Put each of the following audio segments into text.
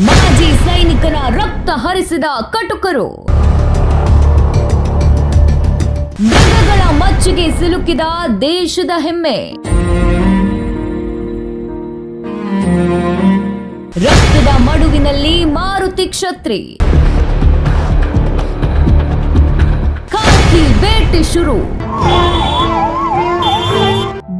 ಮಾಜಿ ಸೈನಿಕನ ರಕ್ತ ಹರಿಸಿದ ಕಟುಕರು. ಮೃಗಗಳ ಮಚ್ಚಿಗೆ ಸಿಲುಕಿದ ದೇಶದ ಹೆಮ್ಮೆ. ರಕ್ತದ ಮಡುವಿನಲ್ಲಿ ಮಾರುತಿ ಕ್ಷತ್ರಿ. ಖಾಕಿ ಬೇಟೆ ಶುರು.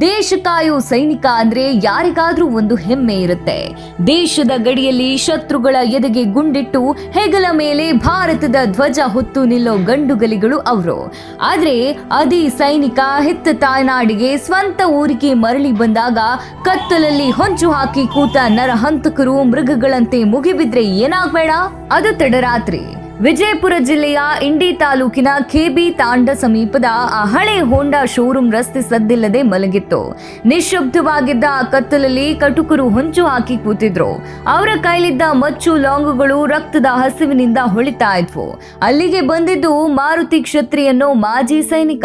ದೇಶ ಕಾಯೋ ಸೈನಿಕ ಅಂದ್ರೆ ಯಾರಿಗಾದ್ರೂ ಒಂದು ಹೆಮ್ಮೆ ಇರುತ್ತೆ. ದೇಶದ ಗಡಿಯಲ್ಲಿ ಶತ್ರುಗಳ ಎದೆಗೆ ಗುಂಡಿಟ್ಟು ಹೆಗಲ ಮೇಲೆ ಭಾರತದ ಧ್ವಜ ಹೊತ್ತು ನಿಲ್ಲೋ ಗಂಡುಗಲಿಗಳು ಅವರು. ಆದ್ರೆ ಅದೇ ಸೈನಿಕ ಹೆತ್ತ ತಾಯ್ನಾಡಿಗೆ ಸ್ವಂತ ಊರಿಗೆ ಮರಳಿ ಬಂದಾಗ ಕತ್ತಲಲ್ಲಿ ಹೊಂಚು ಹಾಕಿ ಕೂತ ನರಹಂತಕರು ಮೃಗಗಳಂತೆ ಮುಗಿಬಿದ್ರೆ ಏನಾಗ್ಬೇಡ. ಅದು ತಡರಾತ್ರಿ ವಿಜಯಪುರ ಜಿಲ್ಲೆಯ ಇಂಡಿ ತಾಲೂಕಿನ ಕೆಬಿ ತಾಂಡ ಸಮೀಪದ ಆ ಹಳೆ ಹೋಂಡಾ ಶೋರೂಮ್ ರಸ್ತೆ ಸದ್ದಿಲ್ಲದೆ ಮಲಗಿತ್ತು. ನಿಶ್ಶಬ್ದವಾಗಿದ್ದ ಆ ಕತ್ತಲಲ್ಲಿ ಕಟುಕರು ಹೊಂಚು ಹಾಕಿ ಕೂತಿದ್ರು. ಅವರ ಕೈಲಿದ್ದ ಮಚ್ಚು ಲಾಂಗುಗಳು ರಕ್ತದ ಹಸಿವಿನಿಂದ ಹೊಳಿತಾ ಇದ್ವು. ಅಲ್ಲಿಗೆ ಬಂದಿದ್ದು ಮಾರುತಿ ಕ್ಷತ್ರಿ ಅನ್ನೋ ಮಾಜಿ ಸೈನಿಕ.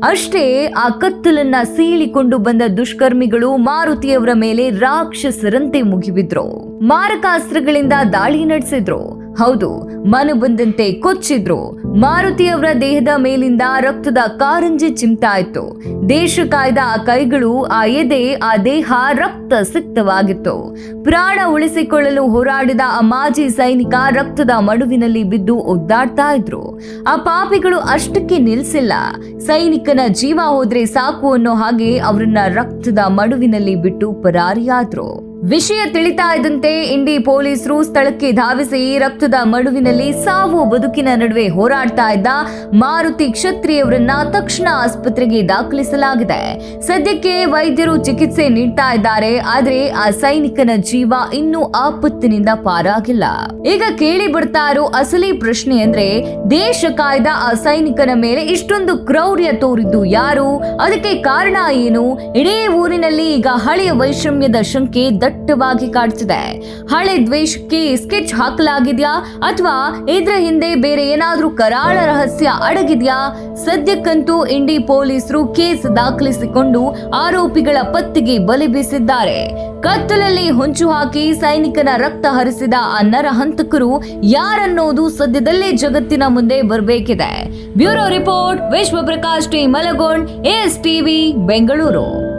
ಅಷ್ಟೇ, ಆ ಕತ್ತಲನ್ನ ಸೀಳಿಕೊಂಡು ಬಂದ ದುಷ್ಕರ್ಮಿಗಳು ಮಾರುತಿಯವರ ಮೇಲೆ ರಾಕ್ಷಸರಂತೆ ಮುಗಿಬಿದ್ರು. ಮಾರಕಾಸ್ತ್ರಗಳಿಂದ ದಾಳಿ ನಡೆಸಿದ್ರು. ಹೌದು, ಮನು ಬಂದಂತೆ ಕೊಚ್ಚಿದ್ರು. ಮಾರುತಿಯವರ ದೇಹದ ಮೇಲಿಂದ ರಕ್ತದ ಕಾರಂಜಿ ಚಿಮ್ತಾ ಇತ್ತು. ದೇಶ ಕಾಯ್ದ ಆ ಕೈಗಳು, ಆ ಎದೆ, ಆ ದೇಹ ರಕ್ತ ಸಿಕ್ತವಾಗಿತ್ತು. ಪ್ರಾಣ ಉಳಿಸಿಕೊಳ್ಳಲು ಹೋರಾಡಿದ ಆ ಮಾಜಿ ಸೈನಿಕ ರಕ್ತದ ಮಡುವಿನಲ್ಲಿ ಬಿದ್ದು ಒದ್ದಾಡ್ತಾ ಇದ್ರು. ಆ ಪಾಪಿಗಳು ಅಷ್ಟಕ್ಕೆ ನಿಲ್ಸಿಲ್ಲ. ಸೈನಿಕನ ಜೀವ ಹೋದ್ರೆ ಸಾಕು ಅನ್ನೋ ಹಾಗೆ ಅವರನ್ನ ರಕ್ತದ ಮಡುವಿನಲ್ಲಿ ಬಿಟ್ಟು ಪರಾರಿಯಾದ್ರು. ವಿಷಯ ತಿಳಿತಾ ಇದ್ದಂತೆ ಇಂಡಿ ಪೊಲೀಸರು ಸ್ಥಳಕ್ಕೆ ಧಾವಿಸಿ ರಕ್ತದ ಮಡುವಿನಲ್ಲಿ ಸಾವು ಬದುಕಿನ ನಡುವೆ ಹೋರಾಡ್ತಾ ಇದ್ದ ಮಾರುತಿ ಕ್ಷತ್ರಿಯವರನ್ನ ತಕ್ಷಣ ಆಸ್ಪತ್ರೆಗೆ ದಾಖಲಿಸಲಾಗಿದೆ. ಸದ್ಯಕ್ಕೆ ವೈದ್ಯರು ಚಿಕಿತ್ಸೆ ನೀಡ್ತಾ ಇದ್ದಾರೆ. ಆದ್ರೆ ಆ ಸೈನಿಕನ ಜೀವ ಇನ್ನೂ ಆಪತ್ತಿನಿಂದ ಪಾರಾಗಿಲ್ಲ. ಈಗ ಕೇಳಿ ಬರ್ತಾ ಇರೋ ಅಸಲಿ ಪ್ರಶ್ನೆ ಅಂದ್ರೆ, ದೇಶ ಕಾಯ್ದ ಆ ಸೈನಿಕನ ಮೇಲೆ ಇಷ್ಟೊಂದು ಕ್ರೌರ್ಯ ತೋರಿದ್ದು ಯಾರು? ಅದಕ್ಕೆ ಕಾರಣ ಏನು? ಇಡೀ ಊರಿನಲ್ಲಿ ಈಗ ಹಳೆಯ ವೈಷಮ್ಯದ ಶಂಕೆ ದಟ್ಟವಾಗಿ ಕಾಡ್ತಿದೆ. ಹಳೆ ದ್ವೇಷಕ್ಕೆ ಸ್ಕೆಚ್ ಹಾಕಲಾಗಿದ್ಯಾ ಅಥವಾ ಇದ್ರ ಹಿಂದೆ ಬೇರೆ ಏನಾದ್ರೂ ಕರಾಳ ರಹಸ್ಯ ಅಡಗಿದ್ಯಾ? ಸದ್ಯಕ್ಕಂತೂ ಇಂಡಿ ಪೊಲೀಸರು ಕೇಸ್ ದಾಖಲಿಸಿಕೊಂಡು ಆರೋಪಿಗಳ ಪತ್ತೆಗೆ ಬಲೆ ಬೀಸಿದ್ದಾರೆ. ಕತ್ತಲಲ್ಲಿ ಹೊಂಚು ಹಾಕಿ ಸೈನಿಕನ ರಕ್ತ ಹರಿಸಿದ ಆ ನರಹಂತಕರು ಯಾರನ್ನೋದು ಸದ್ಯದಲ್ಲೇ ಜಗತ್ತಿನ ಮುಂದೆ ಬರಬೇಕಿದೆ. Bureau report, Vishwaprakash T Malagod, ASTV Bengaluru.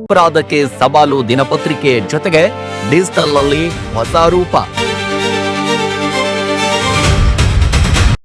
ಅಪರಾಧಕ್ಕೆ ಸವಾಲು ದಿನಪತ್ರಿಕೆ ಜೊತೆಗೆ ಡಿಜಿಟಲ್ ನಲ್ಲಿ ಹೊಸ ರೂಪ.